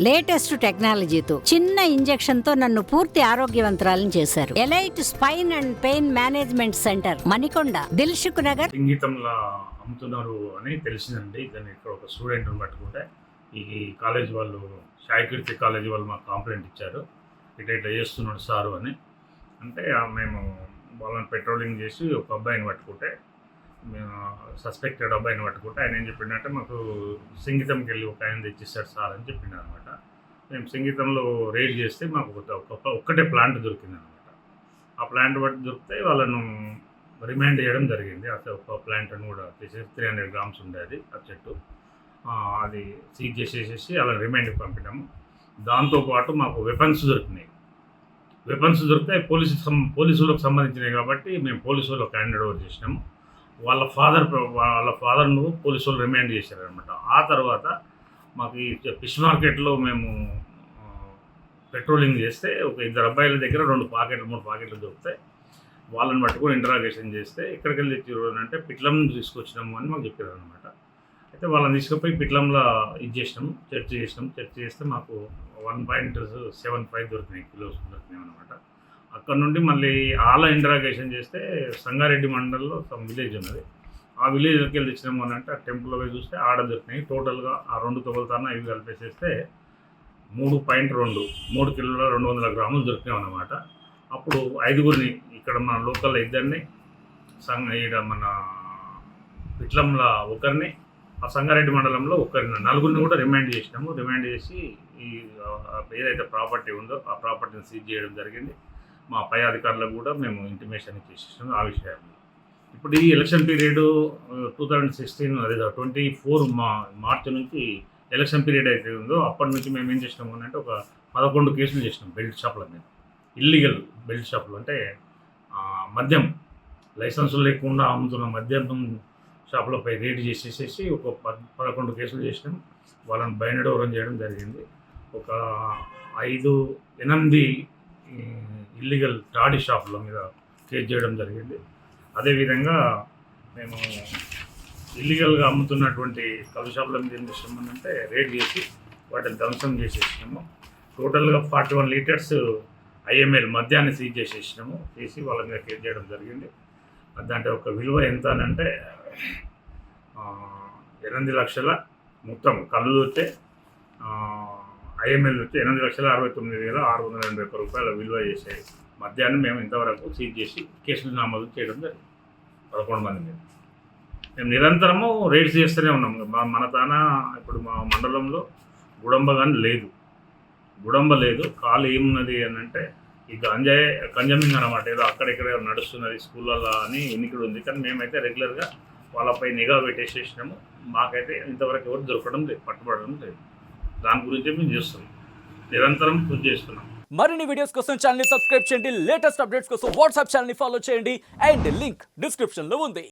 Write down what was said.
Latest టెక్నాలజీతో చిన్న injection తో నన్ను పూర్తి ఆరోగ్యవంతురాలను చేశారు. Elite spine and pain management centre, Manikonda, Dilsukh Nagar. సంగీతంలో అమ్ముతున్నారు అని తెలిసిందండి. దాన్ని ఇక్కడ ఒక స్టూడెంట్ పట్టుకుంటే ఈ కాలేజ్ వాళ్ళు, సాయికీర్తి కాలేజీ వాళ్ళు మాకు కంప్లైంట్ ఇచ్చారు, ఇట్లా చేస్తున్నాడు సారు అని. అంటే మేము వాళ్ళని పెట్రోలింగ్ చేసి ఒక అబ్బాయిని పట్టుకుంటే, మేము సస్పెక్టెడ్ అబ్బాయిని పట్టుకుంటే ఆయన ఏం చెప్పిండంటే, మాకు సంగీతంకి వెళ్ళి ఒక ఆయన తెచ్చిస్తాడు సార్ అని చెప్పిండు అనమాట. మేము సంగీతంలో రైడ్ చేస్తే మాకు ఒక్కటే ప్లాంట్ దొరికింది అనమాట. ఆ ప్లాంట్ బట్టి దొరికితే వాళ్ళను రిమైండ్ చేయడం జరిగింది. అసలు ఒక ప్లాంట్ అని కూడా 300 grams ఉండేది ఆ చెట్టు. అది సీజ్ చేసేసి అలా రిమైండ్కి పంపినాము. దాంతోపాటు మాకు వెపన్స్ దొరికినాయి. వెపన్స్ దొరికితే పోలీసులకు సంబంధించినవి కాబట్టి మేము పోలీసు వాళ్ళకి హ్యాండ్ ఓవర్ చేసినాము. వాళ్ళ ఫాదర్ను పోలీసు వాళ్ళు రిమైండ్ చేశారనమాట. ఆ తర్వాత మాకు ఈ ఫిష్ మార్కెట్లో మేము పెట్రోలింగ్ చేస్తే ఒక 2 అబ్బాయిల దగ్గర 3 పాకెట్లు దొరుకుతాయి. వాళ్ళని పట్టుకొని ఇంటరాగేషన్ చేస్తే ఎక్కడికి వెళ్ళి తెచ్చారు అంటే పిట్లం తీసుకొచ్చినాము అని మాకు చెప్పారు అనమాట. అయితే వాళ్ళని తీసుకుపోయి పిట్లంలో చర్చ చేస్తే మాకు 1.75 దొరికినాయి కిలోస్ దొరికినాయి అనమాట. అక్కడ నుండి మళ్ళీ ఆల ఇంటరాగేషన్ చేస్తే సంగారెడ్డి మండలంలో సమ్ విలేజ్ ఉన్నది. ఆ విలేజ్కి వెళ్ళి తెచ్చినాము అని అంటే ఆ టెంపుల్లో పోయి చూస్తే ఆడ దొరికినాయి. టోటల్గా ఆ 2 తొగలుతాన ఇవి కలిపేసేస్తే 3 కిలోల 200 grams దొరికినాం అన్నమాట. అప్పుడు 5గురిని ఇక్కడ మన లోకల్లో 2 ఇక్కడ మన పిట్లంలో ఒకరిని, ఆ సంగారెడ్డి మండలంలో ఒకరిని, 4 కూడా రిమైండ్ చేసినాము. రిమైండ్ చేసి ఈ ఏదైతే ప్రాపర్టీ ఉందో ఆ ప్రాపర్టీని సీజ్ చేయడం జరిగింది. మా పై అధికారులకు కూడా మేము ఇంటిమేషన్ ఇచ్చేసాము ఆ విషయాన్ని. ఇప్పుడు ఈ ఎలక్షన్ పీరియడ్ 2016 అదే 24 మార్చి నుంచి ఎలక్షన్ పీరియడ్ అయితే ఉందో అప్పటి నుంచి మేము ఏం చేసినాము అంటే ఒక 11 కేసులు చేసినాం బెల్ట్ షాపుల మీద. ఇల్లీగల్ బెల్ట్ షాపులు అంటే మద్యం లైసెన్సులు లేకుండా అమ్ముతున్న మద్యం షాపులపై రేడ్ చేసేసేసి ఒక 11 కేసులు చేసినాం. వాళ్ళని బైండ్ ఓవర్ చేయడం జరిగింది. ఒక 8 ఇల్లీగల్ టాడీ షాపుల మీద కేసు చేయడం జరిగింది. అదేవిధంగా మేము ఇల్లీగల్గా అమ్ముతున్నటువంటి కళ్ళు షాపుల మీద ఏం చేసినామంటే రేడ్ చేసి వాటిని ధ్వంసం చేసేసినాము. టోటల్గా 41 లీటర్స్ IML మద్యాన్ని సీజ్ చేసేసినాము. చేసి వాళ్ళ మీద కేసు చేయడం జరిగింది. దాంట్లో ఒక విలువ ఎంత అని అంటే 8 లక్షల మొత్తం కళ్ళు వస్తే IML వచ్చి 8,69,681 రూపాయల విలువ చేసే మద్యాన్ని మేము ఇంతవరకు సీజ్ చేసి కేసులు నమోదు చేయడం జరిగింది 11 మంది మీద. మేము నిరంతరము రైడ్స్ చేస్తూనే ఉన్నాము. మన తానా ఇప్పుడు మా మండలంలో గుడంబ లేదు. కాలు ఏమున్నది అని అంటే ఈ కంజమింగ్ అనమాట. ఏదో అక్కడెక్కడ నడుస్తున్నది స్కూళ్ళల్లో అని ఎన్నికడు ఉంది. కానీ మేమైతే రెగ్యులర్గా వాళ్ళపై నిఘా పెట్టేసేసినాము. మాకైతే ఇంతవరకు ఎవరు దొరకడం లేదు, పట్టుబడడం లేదు. దాని గురించి మేము చేస్తున్నాం, నిరంతరం కృషి చేస్తున్నాం. మరిన్ని వీడియోస్ కోసం ఛానల్ ని సబ్స్క్రైబ్ చేయండి. లేటెస్ట్ అప్డేట్స్ కోసం వాట్సాప్ ఛానల్ ని ఫాలో చేయండి. అండ్ లింక్ డిస్క్రిప్షన్ లో ఉంది.